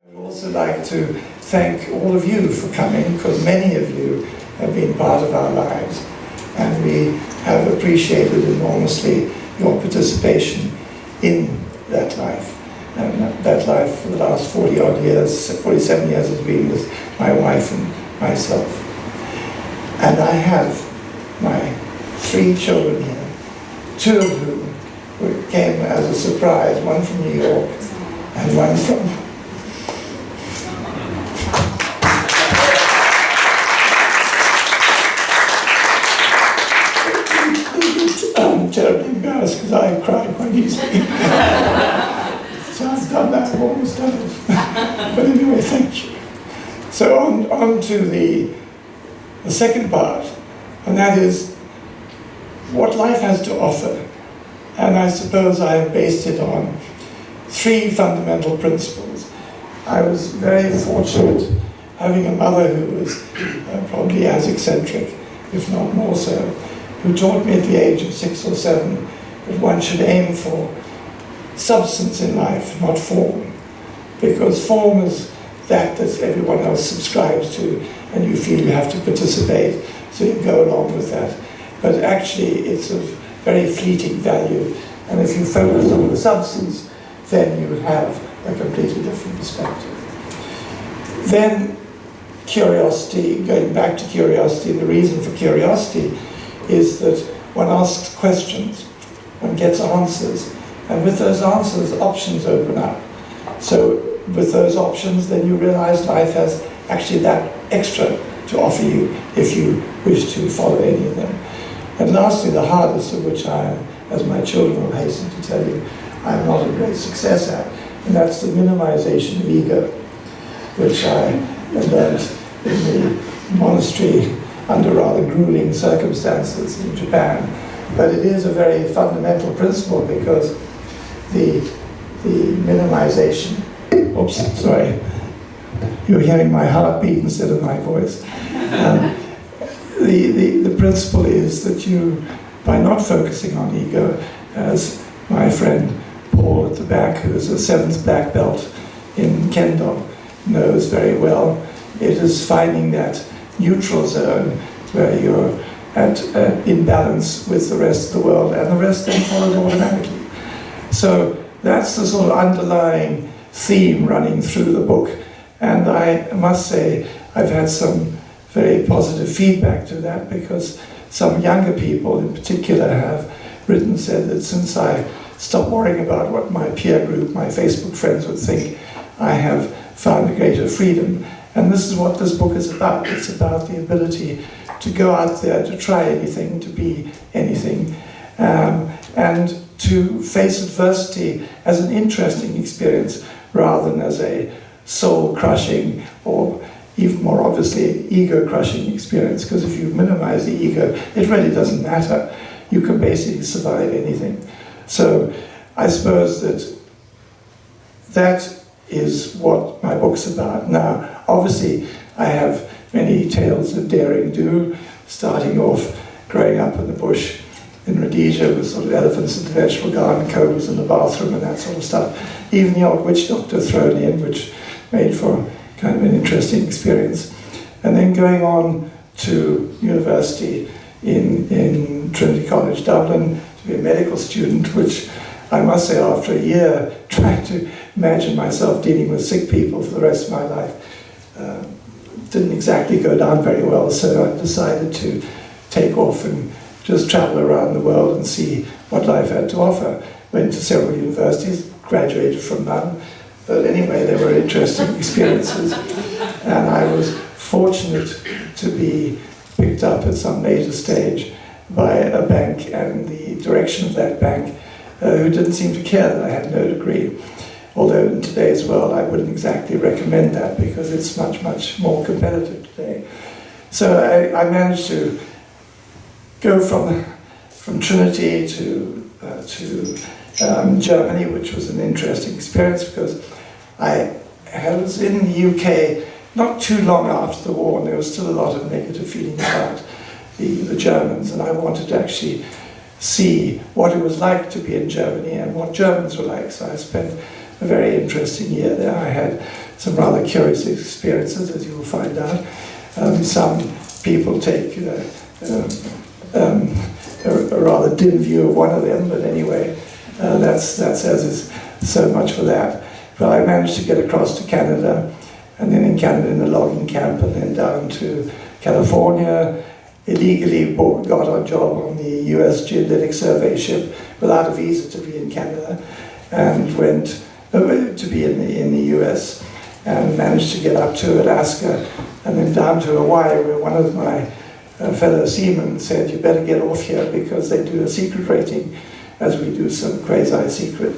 I'd also like to thank all of you for coming, because many of you have been part of our lives, and we have appreciated enormously your participation in that life. And that life for the last 40-odd years, 47 years has been with my wife and myself. And I have my 3 children here, 2 of whom came as a surprise, one from New York and one from... I'm terribly embarrassed because I cry quite easily. So I've done that, I've almost done it. But anyway, thank you. So on to the second part, and that is what life has to offer. And I suppose I have based it on 3 fundamental principles. I was very fortunate having a mother who was probably as eccentric, if not more so, who taught me at the age of 6 or 7 that one should aim for substance in life, not form. Because form is that everyone else subscribes to, and you feel you have to participate, so you go along with that. But actually it's of very fleeting value, and if you focus on the substance, then you have a completely different perspective. Then curiosity, going back to curiosity, the reason for curiosity is that one asks questions, one gets answers, and with those answers, options open up. So with those options, then you realize life has actually that extra to offer you if you wish to follow any of them. And lastly, the hardest of which I, as my children will hasten to tell you, I'm not a great success at, and that's the minimization of ego, which I learned in the monastery under rather grueling circumstances in Japan. But it is a very fundamental principle, because the minimization, oops, sorry, you're hearing my heartbeat instead of my voice. The principle is that you, by not focusing on ego, as my friend Paul at the back, who is a 7th black belt in Kendo, knows very well, it is finding that neutral zone where you're in balance with the rest of the world, and the rest then follows automatically. So that's the sort of underlying theme running through the book, and I must say I've had some very positive feedback to that, because some younger people in particular have written and said that since I stopped worrying about what my peer group, my Facebook friends would think, I have found a greater freedom. And this is what this book is about. It's about the ability to go out there, to try anything, to be anything, and to face adversity as an interesting experience rather than as a soul-crushing or even more obviously ego-crushing experience, because if you minimize the ego, it really doesn't matter. You can basically survive anything. So I suppose that is what my book's about. Now, obviously, I have many tales of daring do, starting off growing up in the bush in Rhodesia with sort of elephants in the vegetable garden, cobras in the bathroom and that sort of stuff. Even the old witch doctor thrown in, which made for kind of an interesting experience. And then going on to university in Trinity College, Dublin, to be a medical student, which I must say after a year trying to imagine myself dealing with sick people for the rest of my life, didn't exactly go down very well, so I decided to take off and just travel around the world and see what life had to offer. Went to several universities, graduated from none, but anyway, they were interesting experiences. And I was fortunate to be picked up at some later stage by a bank and the direction of that bank, who didn't seem to care that I had no degree. Although in today's world I wouldn't exactly recommend that, because it's much, much more competitive today. So I managed to go from Trinity to Germany, which was an interesting experience, because I was in the UK not too long after the war, and there was still a lot of negative feelings about the Germans, and I wanted to actually see what it was like to be in Germany and what Germans were like. So I spent a very interesting year there. I had some rather curious experiences, as you will find out. Some people take a rather dim view of one of them, but anyway, that's as is so much for that. But I managed to get across to Canada, and then in Canada in a logging camp, and then down to California, illegally got a job on the US Geodetic Survey ship without a visa to be in Canada, and went to be in the US, and managed to get up to Alaska, and then down to Hawaii, where one of my fellow seamen said, you better get off here because they do a secret rating, as we do some quasi-secret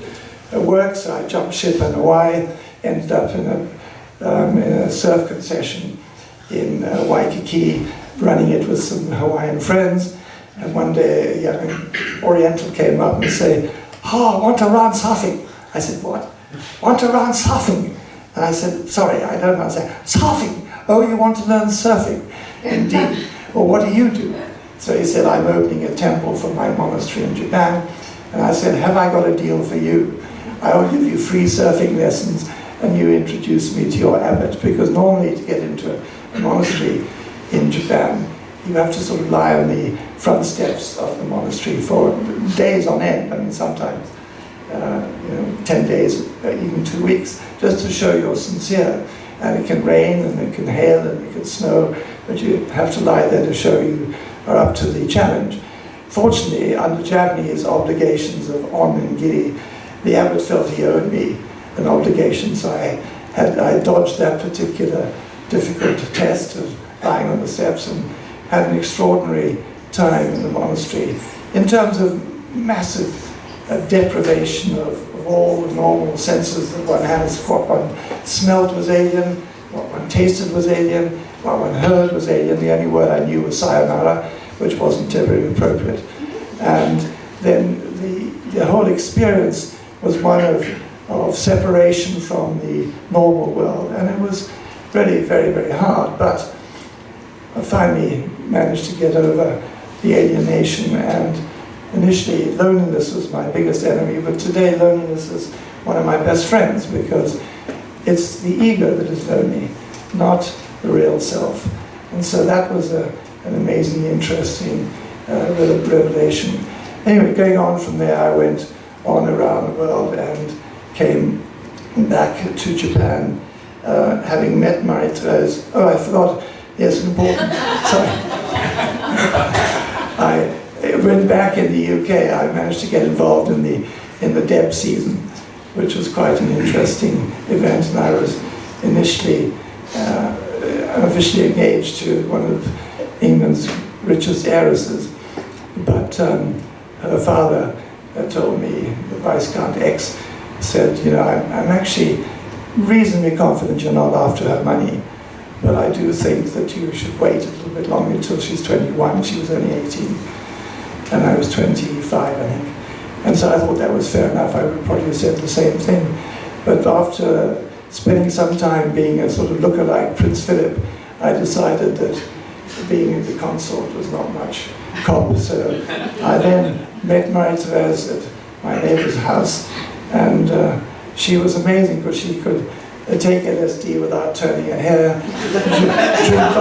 work. So I jumped ship in Hawaii, ended up in a surf concession in Waikiki, running it with some Hawaiian friends. And one day a young Oriental came up and said, "Oh, I want to run surfing." I said, "What?" "Want to run surfing." And I said, "Sorry, I don't know." I said, "Surfing! Oh, you want to learn surfing?" "Indeed." "Well, what do you do?" So he said, "I'm opening a temple for my monastery in Japan." And I said, "Have I got a deal for you? I'll give you free surfing lessons and you introduce me to your abbot." Because normally to get into a monastery in Japan, you have to sort of lie on the front steps of the monastery for days on end. I mean, sometimes 10 days, even 2 weeks, just to show you're sincere. And it can rain, and it can hail, and it can snow, but you have to lie there to show you are up to the challenge. Fortunately, under Japanese obligations of on and giri, the abbot felt he owed me an obligation, so I dodged that particular difficult test of lying on the steps, and had an extraordinary time in the monastery in terms of massive deprivation of all the normal senses that one has. What one smelled was alien, what one tasted was alien, what one heard was alien. The only word I knew was sayonara, which wasn't very appropriate. And then the whole experience was one of separation from the normal world, and it was really very, very hard. But I finally managed to get over the alienation, and initially loneliness was my biggest enemy, but today loneliness is one of my best friends, because it's the ego that is lonely, not the real self. And so that was an amazingly interesting revelation. Anyway, going on from there, I went on around the world and came back to Japan, having met Marie-Therese. Oh, I forgot. Yes, important. Sorry. I went back in the UK. I managed to get involved in the Deb season, which was quite an interesting event. And I was initially officially engaged to one of England's richest heiresses, but her father told me, the Viscount X said, I'm actually reasonably confident you're not after her money, but I do think that you should wait a little bit longer until she's 21. She was only 18, and I was 25, I think. And so I thought that was fair enough. I would probably have said the same thing. But after spending some time being a sort of lookalike Prince Philip, I decided that being the consort was not much cop. So I then met Marie-Therese at my neighbor's house, and she was amazing because she could take LSD without turning her hair, drink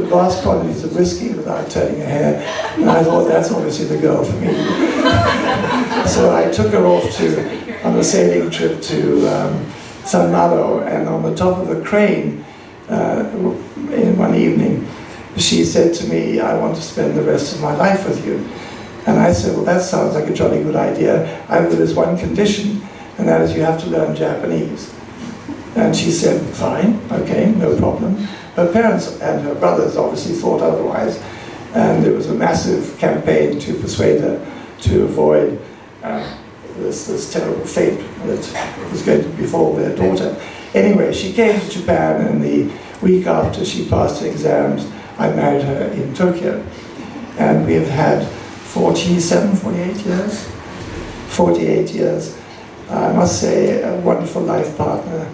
vast quantities of whiskey without turning her hair, and I thought, that's obviously the girl for me. So I took her off on a sailing trip to San Malo, and on the top of a crane in one evening, she said to me, "I want to spend the rest of my life with you." And I said, "Well, that sounds like a jolly good idea. There's one condition, and that is you have to learn Japanese." And she said, "Fine, okay, no problem." Her parents and her brothers obviously thought otherwise, and there was a massive campaign to persuade her to avoid this terrible fate that was going to befall their daughter. Anyway, she came to Japan, and the week after she passed her exams, I married her in Tokyo. And we have had 48 years? 48 years. I must say, a wonderful life partner.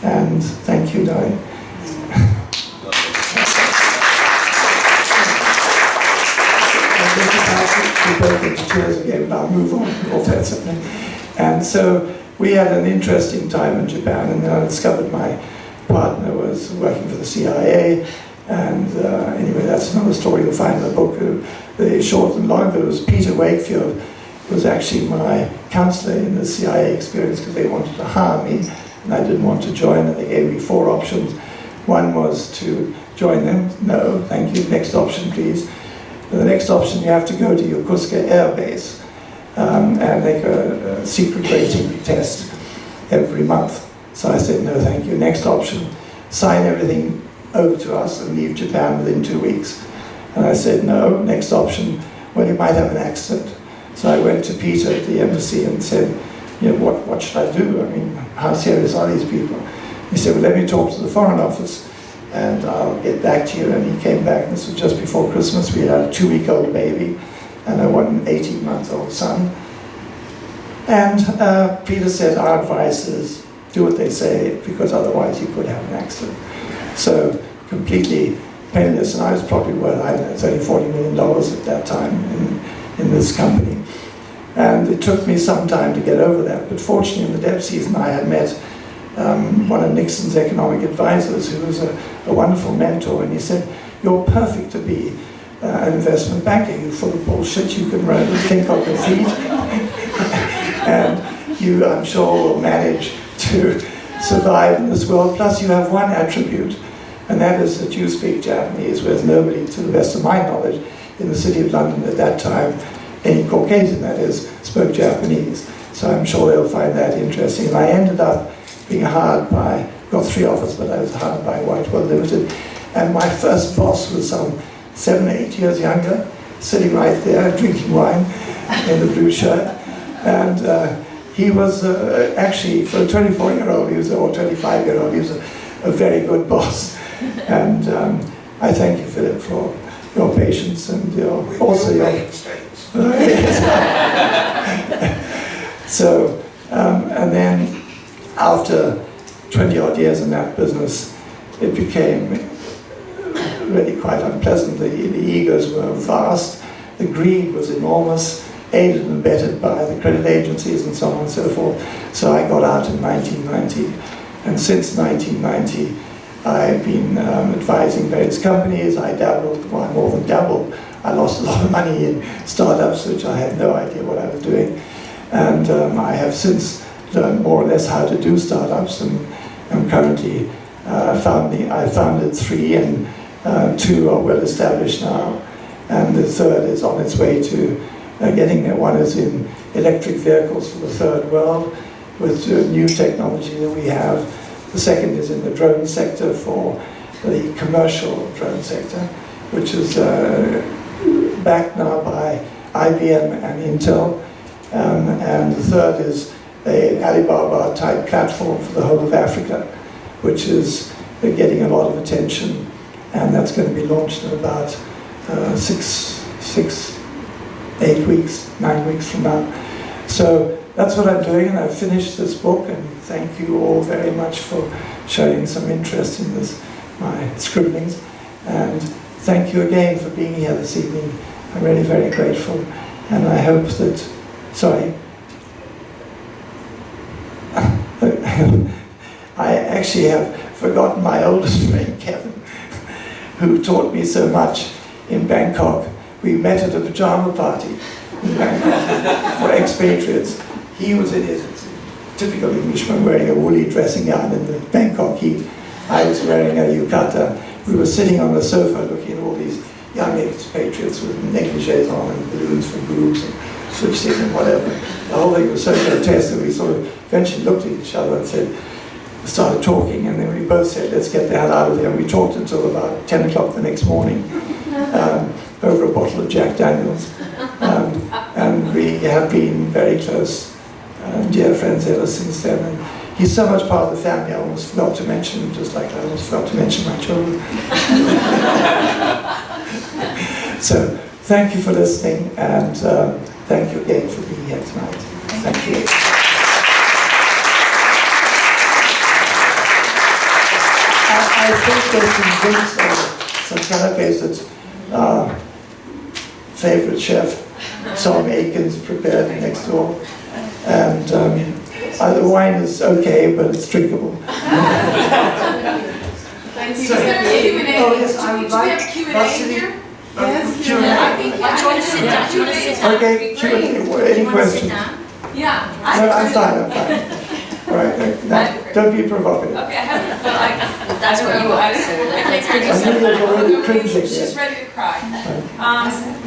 And thank you, darling. We both into tears again, but I'll move on offensively. And so we had an interesting time in Japan, and then I discovered my partner was working for the CIA, and anyway, that's another story you'll find in the book. The short and long of it was Peter Wakefield was actually my counselor in the CIA experience, because they wanted to hire me, and I didn't want to join, and they gave me 4 options. One was to join them. No, thank you. Next option, please. And the next option, you have to go to Yokosuka Air Base and make a secret rating test every month. So I said, no, thank you. Next option, sign everything over to us and leave Japan within 2 weeks. And I said, no. Next option, well, you might have an accident. So I went to Peter at the embassy and said, you know, what should I do? I mean, how serious are these people? He said, well, let me talk to the Foreign Office and I'll get back to you. And he came back, and this was just before Christmas. We had a 2-week-old baby and an 18-month-old son. And Peter said, our advice is do what they say, because otherwise you could have an accident. So completely penniless, and I was probably worth, I don't know, $30–40 million at that time in this company. And it took me some time to get over that, but fortunately in the depth season I had met one of Nixon's economic advisors, who was a wonderful mentor, and he said, you're perfect to be an investment banker. You're full of bullshit, you can run and think on your feet, and you, I'm sure, will manage to survive in this world. Plus you have one attribute, and that is that you speak Japanese, whereas nobody, to the best of my knowledge, in the city of London at that time, any Caucasian that is, spoke Japanese. So I'm sure they'll find that interesting. And I ended up being hired by, got 3 offers, but I was hired by Whitewell Limited. And my first boss was some 7 or 8 years younger, sitting right there drinking wine in the blue shirt. And he was actually, for a 24-year-old, or 25-year-old, he was a very good boss. And I thank you, Philip, for your patience and also your... So, and then after 20-odd years in that business, it became really quite unpleasant. The egos were vast, the greed was enormous, aided and abetted by the credit agencies and so on and so forth. So I got out in 1990, and since 1990 I've been advising various companies. I dabbled, well, more than dabbled, I lost a lot of money in startups, which I had no idea what I was doing. And I have since learned more or less how to do startups, and I'm currently I founded 3, and 2 are well established now, and the 3rd is on its way to getting there. One is in electric vehicles for the third world with new technology that we have. The second is in the drone sector for the commercial drone sector, which is backed now by IBM and Intel. And the third is an Alibaba type platform for the whole of Africa, which is getting a lot of attention, and that's going to be launched in about 8 weeks, 9 weeks from now. So that's what I'm doing, and I've finished this book, and thank you all very much for showing some interest in this, my scribblings. And thank you again for being here this evening. I'm really very grateful, and I hope that, sorry, I actually have forgotten my oldest friend, Kevin, who taught me so much in Bangkok. We met at a pajama party in Bangkok for expatriates. He was in his typical Englishman wearing a woolly dressing gown in the Bangkok heat. I was wearing a yukata. We were sitting on the sofa looking at all these young expatriates with negligees on and balloons for boobs and switchstick and whatever. The whole thing was so grotesque that we sort of eventually looked at each other and started talking, and then we both said, let's get the hell out of there. And we talked until about 10 o'clock the next morning over a bottle of Jack Daniels. And we have been very close, dear friends ever since then. And he's so much part of the family, I almost forgot to mention him, just like I almost forgot to mention my children. So thank you for listening, and thank you again for being here tonight. Thank you. I think there's some drinks or some canapes that our favorite chef, Tom Aikens, prepared next door. And the wine is okay, but it's drinkable. Is So- there a Q&A? Oh, yes, I would Do we have like- Q&A Varsity- here? Q&A. I think, Do you want to sit down? Do you want to sit down? Okay, Great. Q&A, any Do you want to sit questions? down? Yeah. No, I'm fine, I'm fine. All right, now, don't be provocative. Okay, I haven't, but like, That's what you want. I think I knew you were already cringing. she's ready to cry.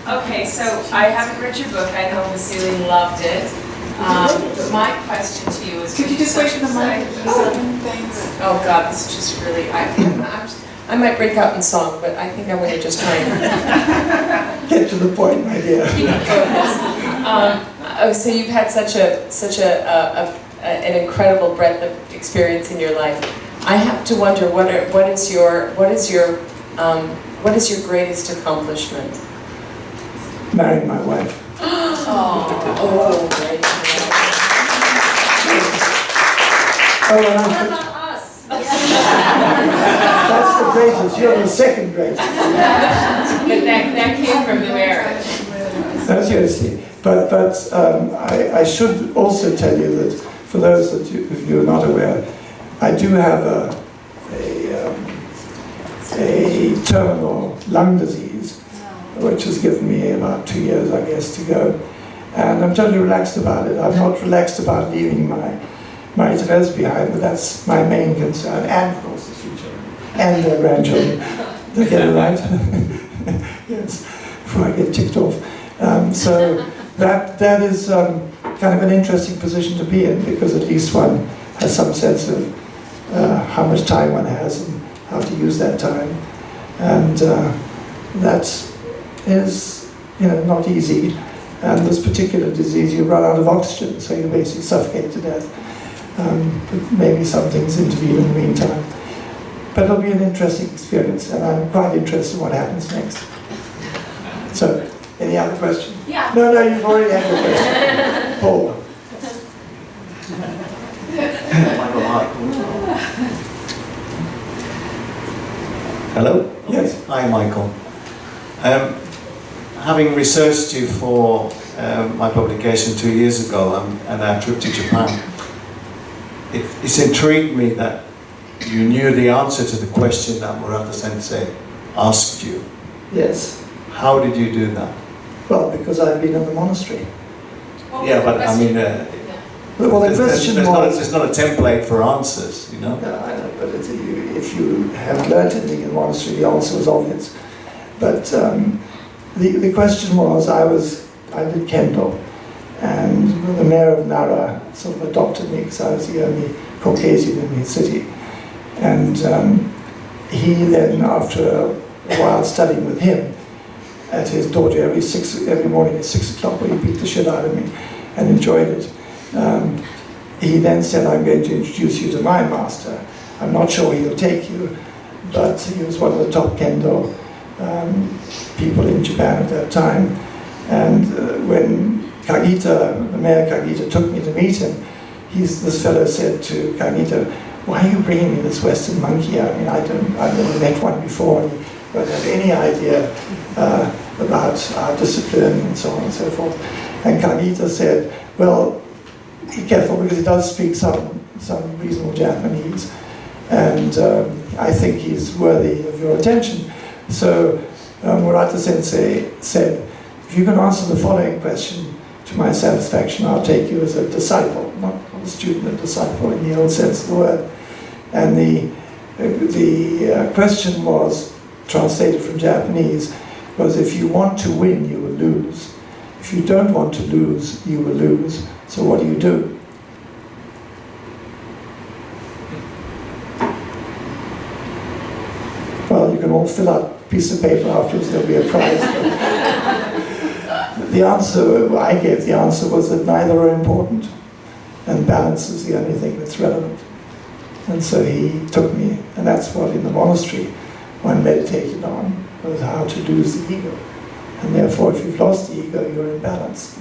Okay, so I haven't read your book, I know Vasily loved it. But my question to you is. Could you just wait for the mic? Thanks. Oh God, this is just really, I might break out in song, but I think I'm going to just try and. Get to the point, my dear. So you've had such an incredible breadth of experience in your life. I have to wonder what is your greatest accomplishment? Marrying my wife. Oh, right. Oh, and that's the greatest, you're the second greatest. but that came from the marriage. No, seriously. But I should also tell you that for those of you who are not aware, I do have a terminal lung disease, which has given me about 2 years, I guess, to go. And I'm totally relaxed about it. I'm not relaxed about leaving my Therese behind, but that's my main concern, and of course the future, and their grandchildren. Did I get it right? Yes, before I get ticked off. So that is kind of an interesting position to be in, because at least one has some sense of how much time one has and how to use that time. And that is, not easy. And this particular disease, you run out of oxygen, so you basically suffocate to death. But maybe some things intervene in the meantime. But it'll be an interesting experience, and I'm quite interested in what happens next. So, any other questions? Yeah. No, you've already had your question. Paul. Hello? Yes. Hi, Michael. Having researched you for my publication 2 years ago and our trip to Japan, it's intrigued me that you knew the answer to the question that Murata Sensei asked you. Yes. How did you do that? Well, because I've been in the monastery. Yeah, but I mean, Well, the question was... there's not a template for answers, you know? No, I know, but if you have learned anything in the monastery, the answer was obvious. But the question was, I did Kendo, and the mayor of Nara sort of adopted me because I was the only Caucasian in his city. And he then, after a while studying with him, at his dojo every morning at 6 o'clock, where he beat the shit out of me and enjoyed it. He then said, I'm going to introduce you to my master. I'm not sure he'll take you, but he was one of the top Kendo people in Japan at that time. And when Kagita, the mayor Kagita, took me to meet him, this fellow said to Kagita, why are you bringing me this Western monkey? I mean, I've never met one before, and he won't have any idea about our discipline and so on and so forth. And Kagita said, well, be careful, because he does speak some reasonable Japanese, and I think he's worthy of your attention. So Murata Sensei said, if you can answer the following question to my satisfaction, I'll take you as a disciple, not a student, a disciple in the old sense of the word. And the question was, translated from Japanese, was if you want to win, you will lose. If you don't want to lose, you will lose. So what do you do? Well, you can all fill out a piece of paper afterwards, there'll be a prize. The answer, I gave the answer, was that neither are important, and balance is the only thing that's relevant. And so he took me, and that's what in the monastery one meditated on, was how to lose the ego. And therefore, if you've lost the ego, you're in balance.